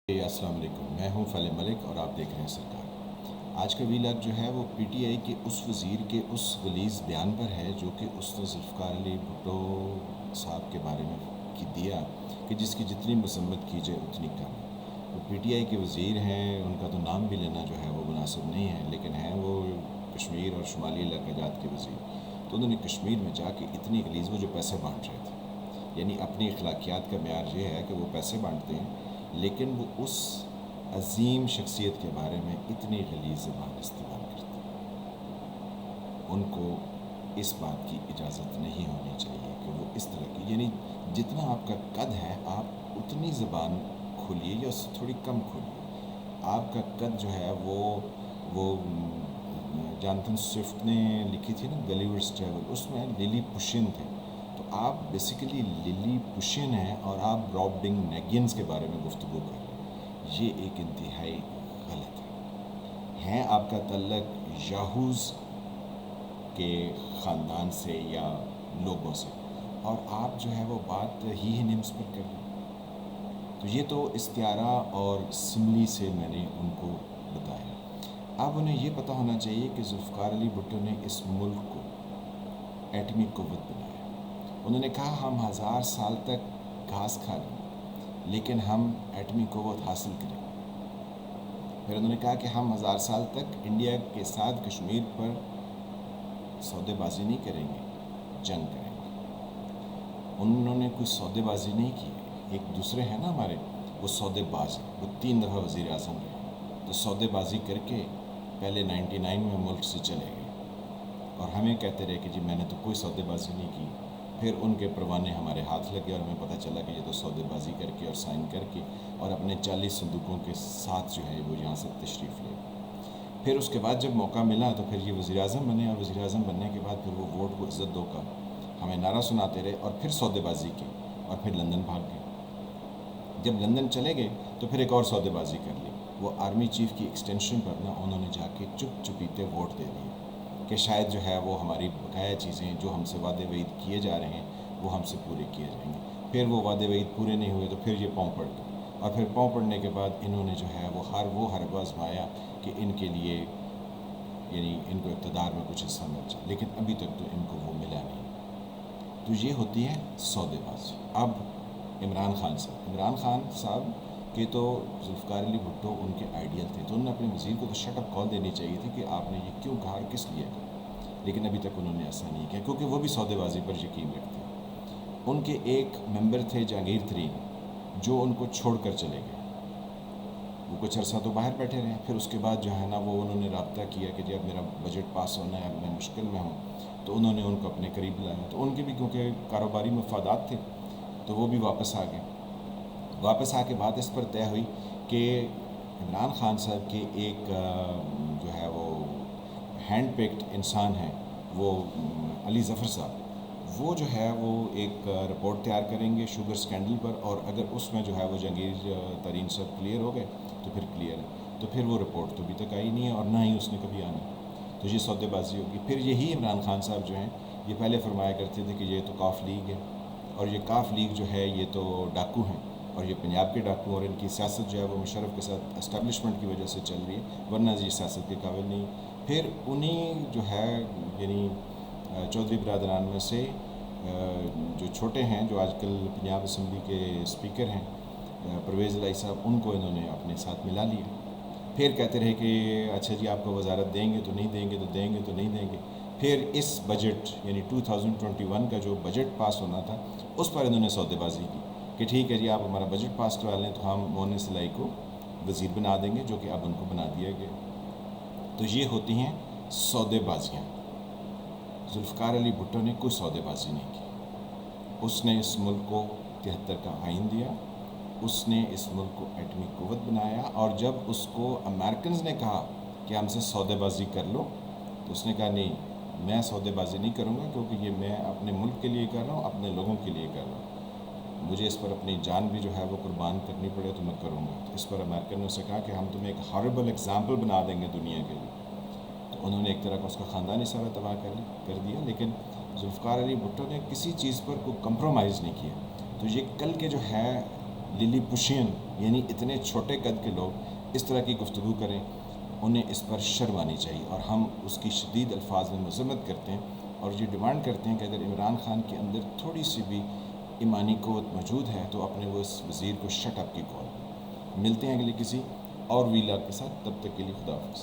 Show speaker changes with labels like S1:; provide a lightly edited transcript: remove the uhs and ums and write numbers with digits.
S1: السلام علیکم، میں ہوں فیل ملک اور آپ دیکھ رہے ہیں سرکار۔ آج کا ویلاگ جو ہے وہ پی ٹی آئی کے اس وزیر کے اس غلیظ بیان پر ہے جو کہ اس نے ذوالفقار علی بھٹو صاحب کے بارے میں دیا کہ جس کی جتنی مذمت کی جائے اتنی کم۔ وہ پی ٹی آئی کے وزیر ہیں، ان کا تو نام بھی لینا جو ہے وہ مناسب نہیں ہے، لیکن ہیں وہ کشمیر اور شمالی علاقہ جات کے وزیر۔ تو انہوں نے کشمیر میں جا کے اتنی غلیظ، وہ جو پیسے بانٹ رہے تھے، یعنی اپنی اخلاقیات کا معیار یہ ہے کہ وہ پیسے بانٹتے ہیں، لیکن وہ اس عظیم شخصیت کے بارے میں اتنی غلیظ زبان استعمال کرتے ہیں۔ ان کو اس بات کی اجازت نہیں ہونی چاہیے کہ وہ اس طرح کی، یعنی جتنا آپ کا قد ہے آپ اتنی زبان کھولیے یا اس سے تھوڑی کم کھولیے۔ آپ کا قد جو ہے وہ جانتن سوئفٹ نے لکھی تھی نا گلیورز ٹریول، اس میں للی پشن تھے، تو آپ بیسیکلی للی پشن ہیں اور آپ راب ڈنگ نیگینز کے بارے میں گفتگو کر رہے ہیں۔ یہ ایک انتہائی غلط ہے آپ کا تعلق یاہوز کے خاندان سے یا لوگوں سے، اور آپ جو ہے وہ بات ہی نیمز پر کر رہے ہیں۔ تو یہ تو استعارہ اور سملی سے میں نے ان کو بتایا۔ اب انہیں یہ پتہ ہونا چاہیے کہ ذوالفقار علی بھٹو نے اس ملک کو ایٹمی قوت بنایا۔ انہوں نے کہا ہم 1000 سال تک گھاس کھا لیں لیکن ہم ایٹمی قوت حاصل کریں۔ پھر انہوں نے کہا کہ ہم 1000 سال تک انڈیا کے ساتھ کشمیر پر سودے بازی نہیں کریں گے، جنگ کریں گے۔ انہوں نے کوئی سودے بازی نہیں کی۔ ایک دوسرے ہیں نا ہمارے، وہ سودے باز ہیں، وہ 3 دفعہ وزیر اعظم رہے، تو سودے بازی کر کے پہلے 99 میں ملک سے چلے گئے اور ہمیں کہتے رہے کہ جی میں نے تو کوئی سودے بازی نہیں کی۔ پھر ان کے پروانے ہمارے ہاتھ لگے اور ہمیں پتہ چلا کہ یہ تو سودے بازی کر کے اور سائن کر کے اور اپنے 40 صندوقوں کے ساتھ جو ہے وہ یہاں سے تشریف لے۔ پھر اس کے بعد جب موقع ملا تو پھر یہ وزیر اعظم بنے، اور وزیر اعظم بننے کے بعد پھر وہ ووٹ کو عزت دو کا ہمیں نعرہ سناتے رہے اور پھر سودے بازی کی اور پھر لندن بھاگ گئے۔ جب لندن چلے گئے تو پھر ایک اور سودے بازی کر لی، وہ آرمی چیف کی ایکسٹینشن پر نا انہوں نے جا کے چپ چپیتے ووٹ دے دیے کہ شاید جو ہے وہ ہماری بقایا چیزیں جو ہم سے وعدے وعید کیے جا رہے ہیں وہ ہم سے پورے کیے جائیں گے۔ پھر وہ وعدے وعید پورے نہیں ہوئے تو پھر یہ پاؤں پڑ گئے، اور پھر پاؤں پڑنے کے بعد انہوں نے جو ہے وہ حرب آزمایا کہ ان کے لیے، یعنی ان کو اقتدار میں کچھ حصہ مل جائے، لیکن ابھی تک تو ان کو وہ ملا نہیں۔ تو یہ ہوتی ہے سودے بازی۔ اب عمران خان صاحب کے تو ذوالفقار علی بھٹو ان کے آئیڈیل تھے، تو انہوں نے اپنے وزیر کو تو شٹ اپ کال دینی چاہیے تھی کہ آپ نے یہ کیوں کہا اور کس لیے کہا، لیکن ابھی تک انہوں نے ایسا نہیں کیا کیونکہ وہ بھی سودے بازی پر یقین رکھتے ہیں۔ ان کے ایک ممبر تھے جہانگیر ترین، جو ان کو چھوڑ کر چلے گئے، وہ کچھ عرصہ تو باہر بیٹھے رہے، پھر اس کے بعد جو ہے نا وہ انہوں نے رابطہ کیا کہ جب میرا بجٹ پاس ہونا ہے، اب میں مشکل میں ہوں، تو انہوں نے ان کو اپنے قریب لایا، تو ان کے بھی کیونکہ کاروباری مفادات تھے تو وہ بھی واپس آ گئے۔ واپس آ کے بات اس پر طے ہوئی کہ عمران خان صاحب کے ایک جو ہے وہ ہینڈ پیکڈ انسان ہیں، وہ علی ظفر صاحب، وہ جو ہے وہ ایک رپورٹ تیار کریں گے شوگر سکینڈل پر، اور اگر اس میں جو ہے وہ جہانگیر ترین صاحب کلیئر ہو گئے تو پھر کلیئر ہے، تو پھر وہ رپورٹ تو ابھی تک آئی نہیں ہے اور نہ ہی اس نے کبھی آنا، تو یہ سودے بازی ہوگی۔ پھر یہی عمران خان صاحب جو ہیں یہ پہلے فرمایا کرتے تھے کہ یہ تو کاف لیگ ہے، اور یہ کاف لیگ جو ہے یہ تو ڈاکو ہیں، اور یہ پنجاب کے ڈاکو، اور ان کی سیاست جو ہے وہ مشرف کے ساتھ اسٹیبلشمنٹ کی وجہ سے چل رہی ہے، ورنہ یہ سیاست کے قابل نہیں۔ پھر انہیں جو ہے یعنی چودھری برادران میں سے جو چھوٹے ہیں، جو آج کل پنجاب اسمبلی کے اسپیکر ہیں، پرویز الہی صاحب، ان کو انہوں نے اپنے ساتھ ملا لیا۔ پھر کہتے رہے کہ اچھا جی آپ کو وزارت دیں گے تو نہیں دیں گے، تو دیں گے تو نہیں دیں گے۔ پھر اس بجٹ یعنی 2021 کا جو بجٹ پاس ہونا تھا اس پر انہوں نے سودے بازی کی کہ ٹھیک ہے جی آپ ہمارا بجٹ پاس کروا لیں تو ہم مون سلائی کو وزیر بنا دیں گے، جو کہ اب ان کو بنا دیا گیا۔ تو یہ ہوتی ہیں سودے بازیاں۔ ذوالفقار علی بھٹو نے کوئی سودے بازی نہیں کی، اس نے اس ملک کو 73 کا آئین دیا، اس نے اس ملک کو ایٹمی قوت بنایا، اور جب اس کو امریکنز نے کہا کہ ہم سے سودے بازی کر لو تو اس نے کہا نہیں، میں سودے بازی نہیں کروں گا، کیونکہ یہ میں اپنے ملک کے لیے کر رہا ہوں، اپنے لوگوں کے لیے کر رہا ہوں، مجھے اس پر اپنی جان بھی جو ہے وہ قربان کرنی پڑے تو میں کروں گا۔ تو اس پر امریکن نے اسے کہا کہ ہم تمہیں ایک ہاربل ایگزامپل بنا دیں گے دنیا کے لیے، تو انہوں نے ایک طرح کا اس کا خاندانی سارا تباہ کر دیا، لیکن ذوالفقار علی بھٹو نے کسی چیز پر کوئی کمپرومائز نہیں کیا۔ تو یہ کل کے جو ہے للی پوشین یعنی اتنے چھوٹے قد کے لوگ اس طرح کی گفتگو کریں، انہیں اس پر شرم آنی چاہیے، اور ہم اس کی شدید الفاظ میں مذمت کرتے ہیں اور یہ ڈیمانڈ کرتے ہیں کہ اگر عمران خان کے اندر تھوڑی سی بھی ایمانی قوت موجود ہے تو اپنے وہ اس وزیر کو شٹ اپ کی کال۔ ملتے ہیں اگلے کسی اور ویلاگ کے ساتھ، تب تک کے لیے خدا حافظ۔